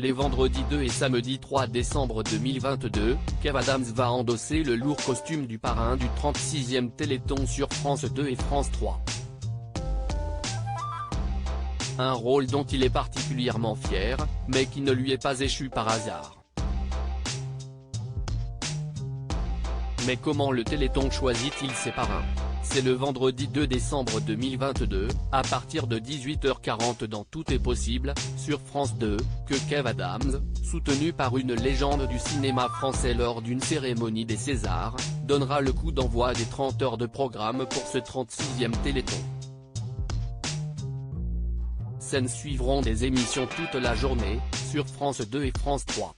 Les vendredis 2 et samedi 3 décembre 2022, Kev Adams va endosser le lourd costume du parrain du 36e Téléthon sur France 2 et France 3. Un rôle dont il est particulièrement fier, mais qui ne lui est pas échu par hasard. Mais comment le Téléthon choisit-il ses parrains? C'est le vendredi 2 décembre 2022, à partir de 18h40 dans Tout est possible, sur France 2, que Kev Adams, soutenu par une légende du cinéma français lors d'une cérémonie des Césars, donnera le coup d'envoi des 30 heures de programme pour ce 36e Téléthon. Scènes suivront des émissions toute la journée, sur France 2 et France 3.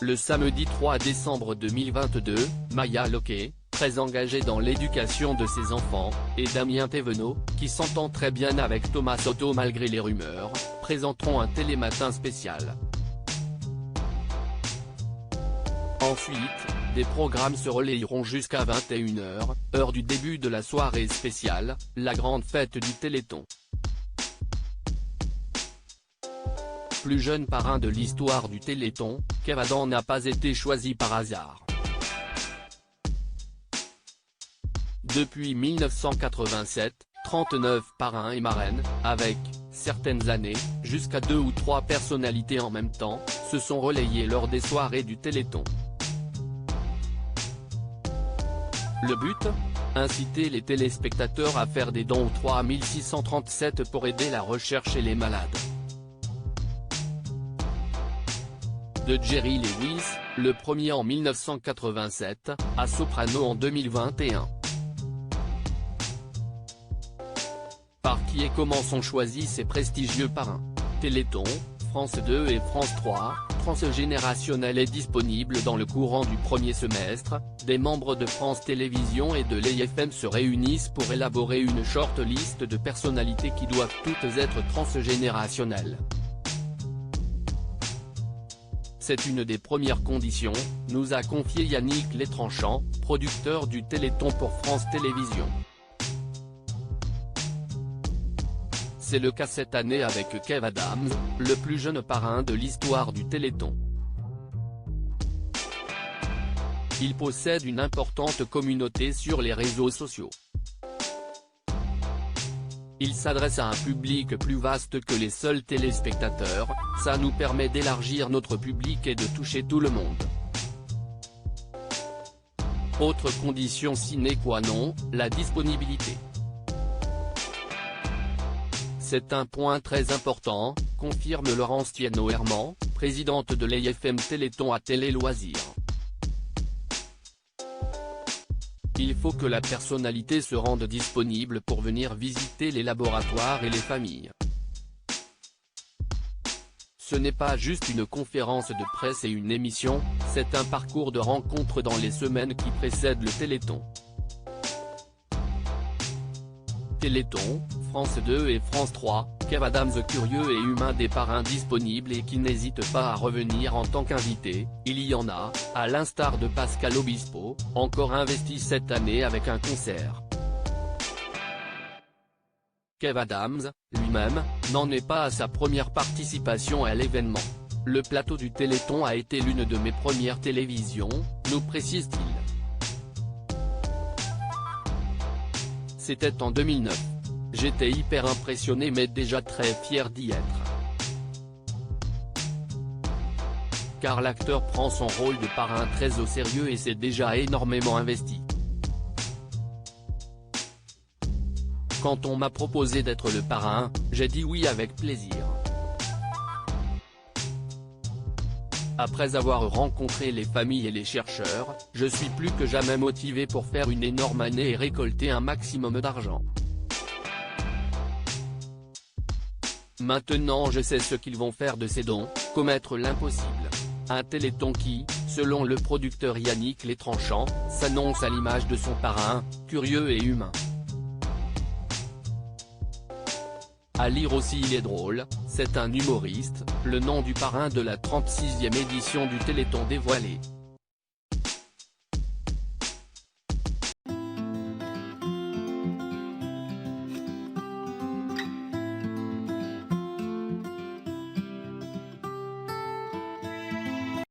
Le samedi 3 décembre 2022, Maya Locquet, très engagée dans l'éducation de ses enfants, et Damien Thévenot, qui s'entend très bien avec Thomas Soto malgré les rumeurs, présenteront un télématin spécial. Ensuite, des programmes se relayeront jusqu'à 21h, heure du début de la soirée spéciale, la grande fête du Téléthon. Plus jeune parrain de l'histoire du Téléthon, Kev Adams n'a pas été choisi par hasard. Depuis 1987, 39 parrains et marraines, avec, certaines années, jusqu'à 2 ou 3 personnalités en même temps, se sont relayés lors des soirées du Téléthon. Le but ? Inciter les téléspectateurs à faire des dons au 3637 pour aider la recherche et les malades. De Jerry Lewis, le premier en 1987, à Soprano en 2021. Par qui et comment sont choisis ces prestigieux parrains? Téléthon, France 2 et France 3, Transgénérationnel est disponible dans le courant du premier semestre. Des membres de France Télévisions et de l'IFM se réunissent pour élaborer une short list de personnalités qui doivent toutes être transgénérationnelles. C'est une des premières conditions, nous a confié Yannick Létranchant, producteur du Téléthon pour France Télévisions. C'est le cas cette année avec Kev Adams, le plus jeune parrain de l'histoire du Téléthon. Il possède une importante communauté sur les réseaux sociaux. Il s'adresse à un public plus vaste que les seuls téléspectateurs, ça nous permet d'élargir notre public et de toucher tout le monde. Autre condition sine qua non, la disponibilité. C'est un point très important, confirme Laurence Thienot-Herman, présidente de l'IFM Téléthon à Télé Loisirs. Il faut que la personnalité se rende disponible pour venir visiter les laboratoires et les familles. Ce n'est pas juste une conférence de presse et une émission, c'est un parcours de rencontres dans les semaines qui précèdent le Téléthon. Téléthon, France 2 et France 3, Kev Adams curieux et humain des parrains disponibles et qui n'hésitent pas à revenir en tant qu'invité, il y en a, à l'instar de Pascal Obispo, encore investi cette année avec un concert. Kev Adams, lui-même, n'en est pas à sa première participation à l'événement. Le plateau du Téléthon a été l'une de mes premières télévisions, nous précise-t-il. C'était en 2009. J'étais hyper impressionné mais déjà très fier d'y être. Car l'acteur prend son rôle de parrain très au sérieux et s'est déjà énormément investi. Quand on m'a proposé d'être le parrain, j'ai dit oui avec plaisir. Après avoir rencontré les familles et les chercheurs, je suis plus que jamais motivé pour faire une énorme année et récolter un maximum d'argent. Maintenant je sais ce qu'ils vont faire de ces dons, commettre l'impossible. Un Téléthon qui, selon le producteur Yannick Létranchant, s'annonce à l'image de son parrain, curieux et humain. À lire aussi il est drôle, c'est un humoriste, le nom du parrain de la 36e édition du Téléthon dévoilé.